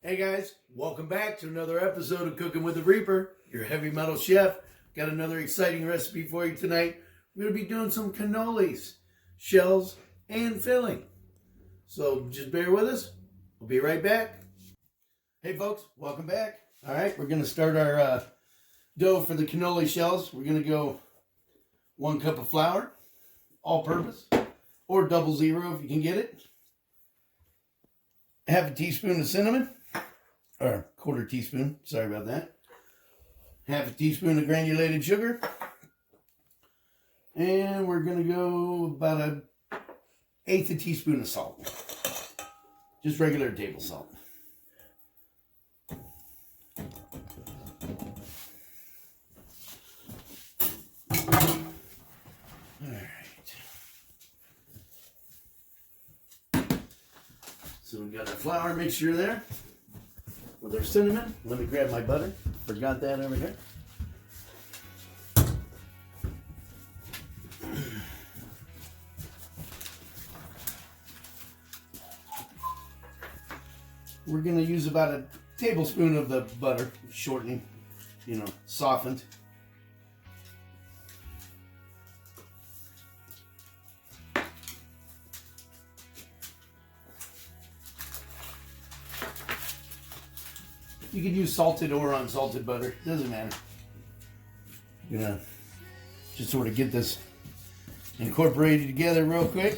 Hey guys, welcome back to another episode of Cooking with the Reaper, your heavy metal chef. Got another exciting recipe for you tonight. We're going to be doing some cannolis, shells, and filling. So just bear with us. We'll be right back. Hey folks, welcome back. All right, we're going to start our dough for the cannoli shells. We're going to go 1 cup of flour, all-purpose, or 00 if you can get it. Half a teaspoon of cinnamon. Or 1/4 teaspoon, sorry about that. Half a teaspoon of granulated sugar. And we're going to go about 1/8 a teaspoon of salt. Just regular table salt. Alright. So we've got our flour mixture there. With our cinnamon, let me grab my butter. Forgot that over here. We're going to use about a tablespoon of the butter, shortening, softened. You can use salted or unsalted butter. Doesn't matter. I'm gonna just sort of get this incorporated together real quick.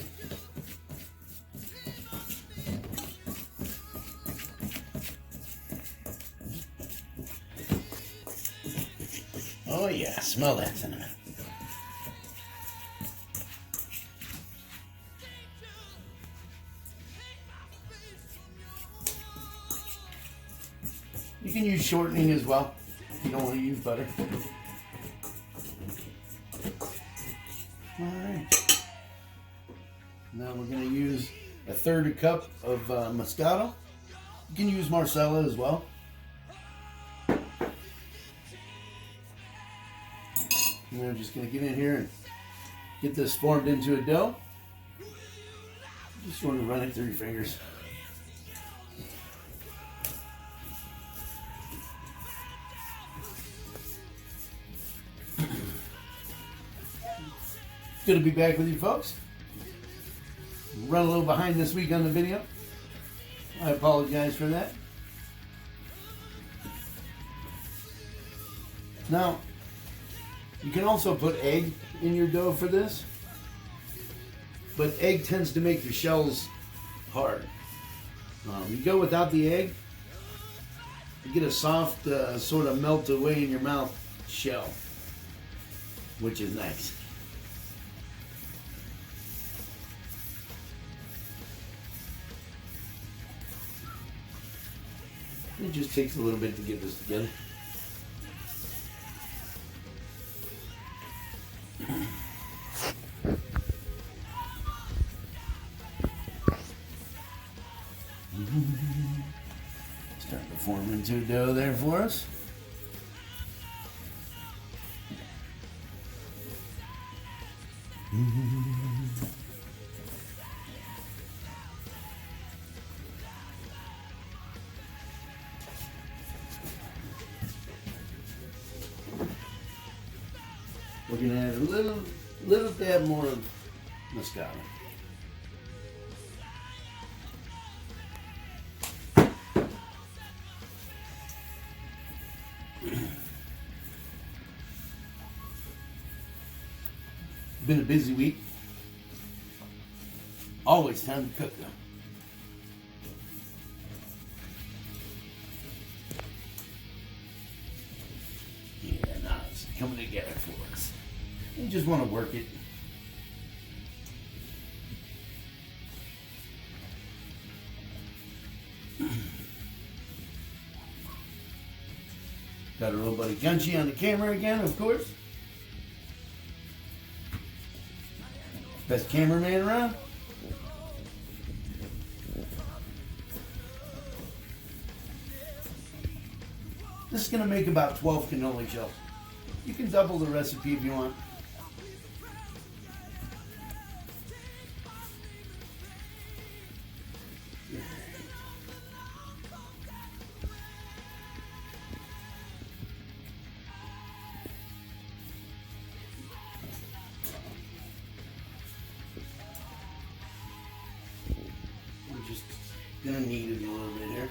Oh yeah, smell that cinnamon. You can use shortening as well if you don't want to use butter. Alright. Now we're going to use 1/3 cup of moscato. You can use marsala as well. And I'm just going to get in here and get this formed into a dough. Just sort of run it through your fingers. Good to be back with you folks. Run a little behind this week on the video. I apologize for that. Now, you can also put egg in your dough for this, but egg tends to make your shells hard. You go without the egg, you get a soft, sort of melt away in your mouth shell, which is nice. It just takes a little bit to get this together. Starting to form into a dough there for us. We're going to add a little dab more of moscato. Been a busy week. Always time to cook though. Yeah, now it's coming together for us. You just want to work it. Got our little buddy Gunchy on the camera again, of course. Best cameraman around. This is going to make about 12 cannoli shells. You can double the recipe if you want. gonna knead it a little bit here.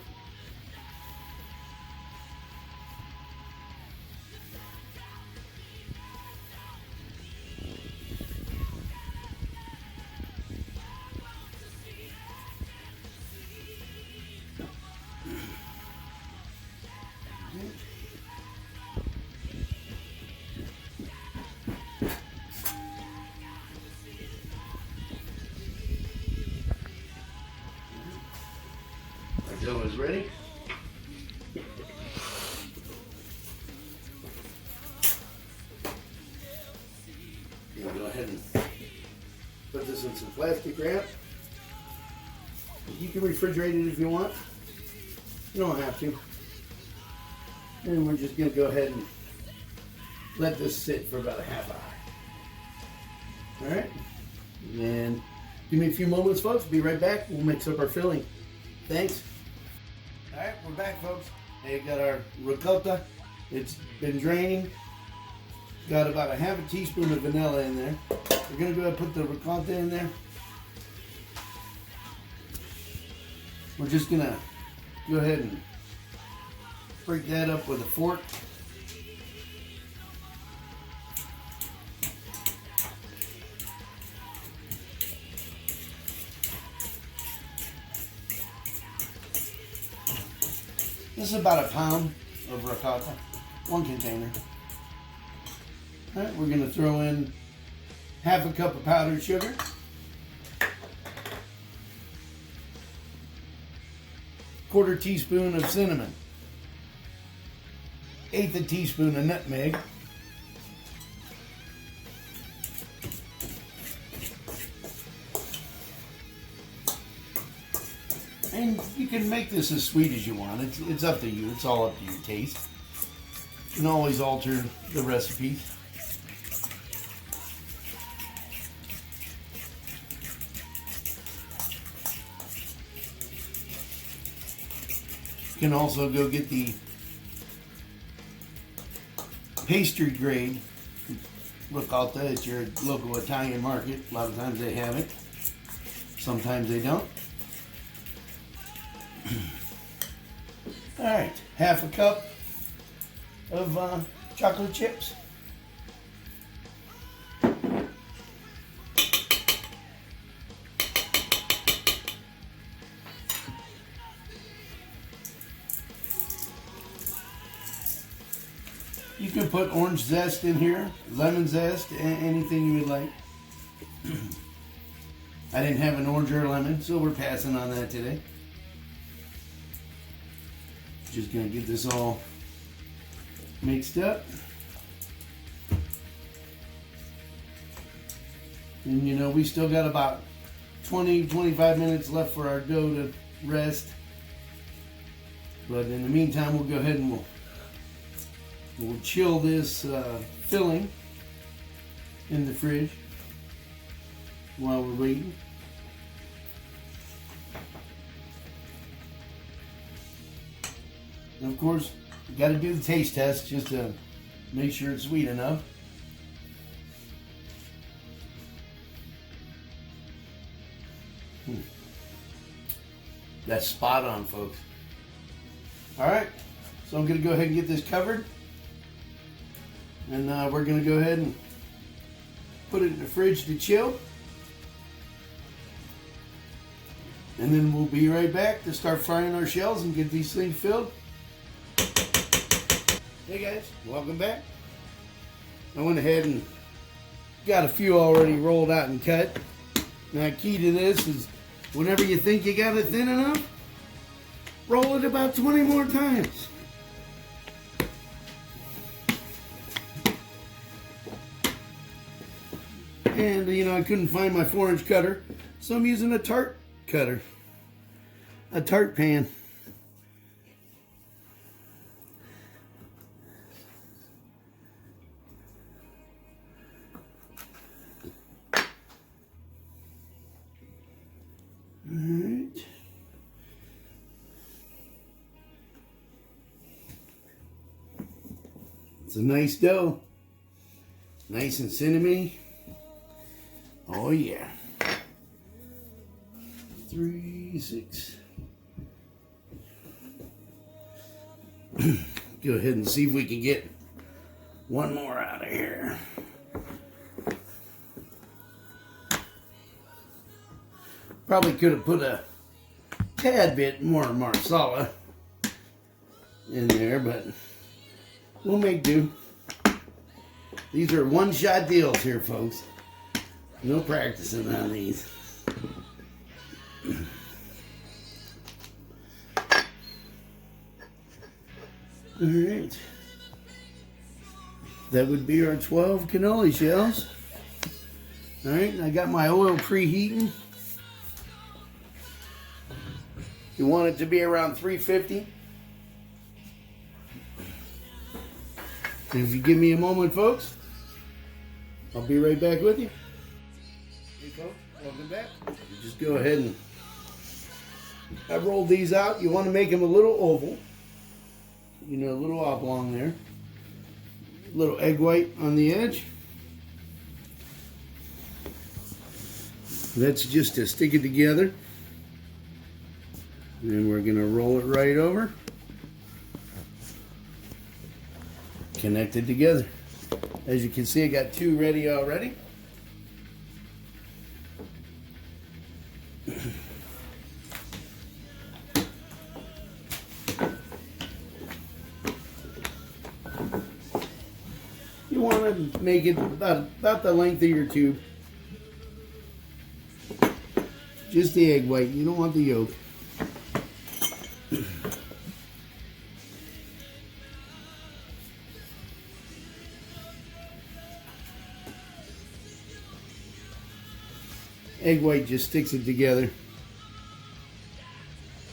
Our dough is ready. We'll go ahead and put this in some plastic wrap. You can refrigerate it if you want. You don't have to. And we're just going to go ahead and let this sit for about a half hour. Alright? And give me a few moments, folks. Be right back. We'll mix up our filling. Thanks. Alright, we're back, folks. Hey, got our ricotta. It's been draining. Got about a half a teaspoon of vanilla in there. We're going to go ahead and put the ricotta in there. We're just going to go ahead and break that up with a fork. This is about a pound of ricotta, one container. All right, we're going to throw in half a cup of powdered sugar, quarter teaspoon of cinnamon, eighth a teaspoon of nutmeg, and you can make this as sweet as you want. It's up to you. It's all up to your taste. You can always alter the recipe. You can also go get the pastry grade ricotta at your local Italian market. A lot of times they have it. Sometimes they don't. All right, half a cup of chocolate chips. You can put orange zest in here, lemon zest, anything you would like. I didn't have an orange or a lemon, so we're passing on that today. Just gonna get this all mixed up. And you know, we still got about 20-25 minutes left for our dough to rest. But in the meantime, we'll go ahead and we'll chill this filling in the fridge while we're waiting. And of course, you got to do the taste test just to make sure it's sweet enough. That's spot on, folks. All right, so I'm going to go ahead and get this covered. And we're going to go ahead and put it in the fridge to chill. And then we'll be right back to start frying our shells and get these things filled. Hey guys, welcome back. I went ahead and got a few already rolled out and cut. Now, key to this is whenever you think you got it thin enough, roll it about 20 more times. And you know, I couldn't find my 4-inch cutter, so I'm using a tart cutter, a tart pan. Alright. It's a nice dough. Nice and cinnamony. Oh yeah. 3, 6, Go ahead and see if we can get one more out of here. Probably could have put a tad bit more marsala in there, but we'll make do. These are one-shot deals here, folks. No practicing on these. All right. That would be our 12 cannoli shells. All right, I got my oil preheating. You want it to be around 350. And if you give me a moment, folks, I'll be right back with you. Hey, folks, welcome back. You just go ahead and I rolled these out. You want to make them a little oval. You know, a little oblong there. A little egg white on the edge. That's just to stick it together. And then we're going to roll it right over. Connect it together. As you can see, I got 2 ready already. You want to make it about the length of your tube. Just the egg white. You don't want the yolk. Egg white just sticks it together.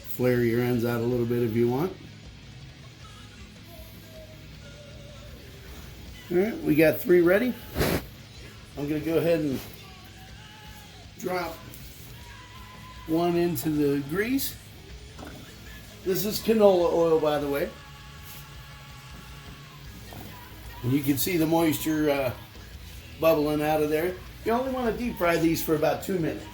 Flare your ends out a little bit if you want. All right, we got 3 ready. I'm going to go ahead and drop one into the grease. This is canola oil, by the way. And you can see the moisture bubbling out of there. You only want to deep fry these for about 2 minutes.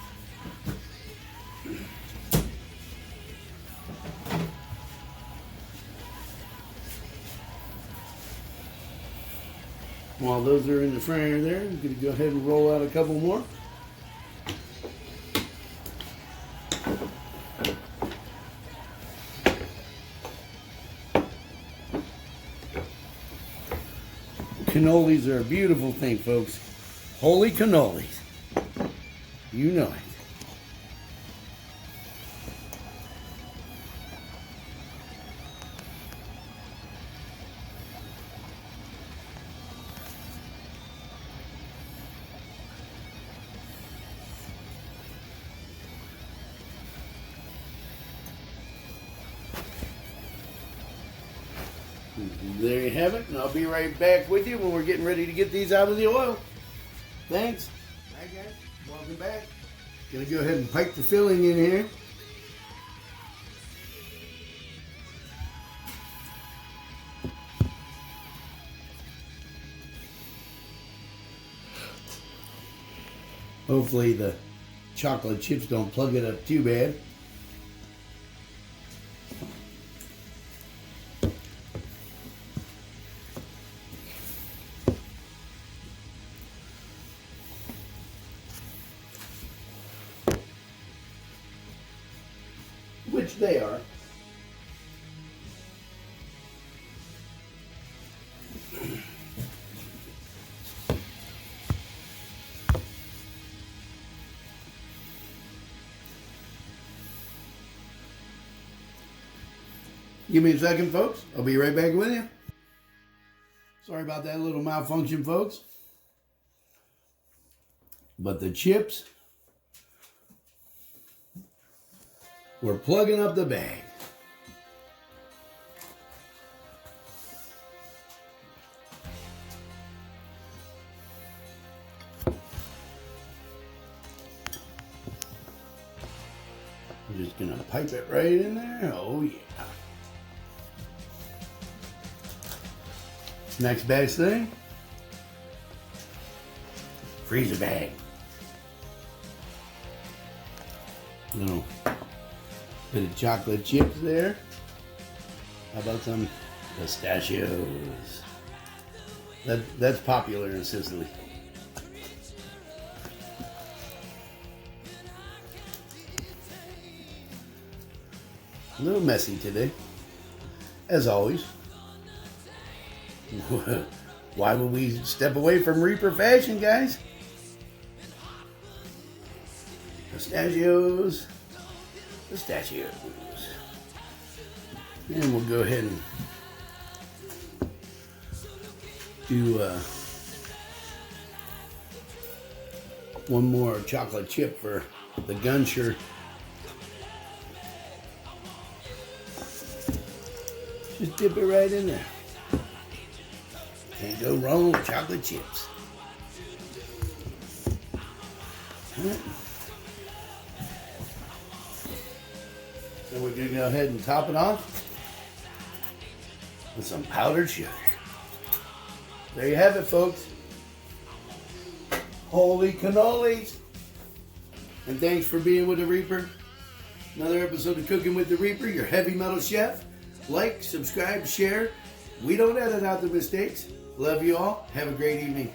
While those are in the fryer there, I'm going to go ahead and roll out a couple more. Cannolis are a beautiful thing, folks. Holy cannolis. You know it. There you have it, and I'll be right back with you when we're getting ready to get these out of the oil. Thanks. Hi guys, welcome back. Gonna go ahead and pipe the filling in here. Hopefully the chocolate chips don't plug it up too bad. Which they are. Give me a second, folks. I'll be right back with you. Sorry about that little malfunction, folks. But the chips were plugging up the bag. I'm just gonna pipe it right in there. Oh yeah. Next best thing, freezer bag. Little bit of chocolate chips there. How about some Pistachios. That's popular in Sicily. A little messy today, as always. Why would we step away from Reaper fashion, guys? Pistachios. Pistachios. And we'll go ahead and do one more chocolate chip for the gunshire. Just dip it right in there. Can't go wrong with chocolate chips. Right. So we're going to go ahead and top it off with some powdered sugar. There you have it, folks. Holy cannolis. And thanks for being with the Reaper. Another episode of Cooking with the Reaper, your heavy metal chef. Like, subscribe, share. We don't edit out the mistakes. Love you all. Have a great evening.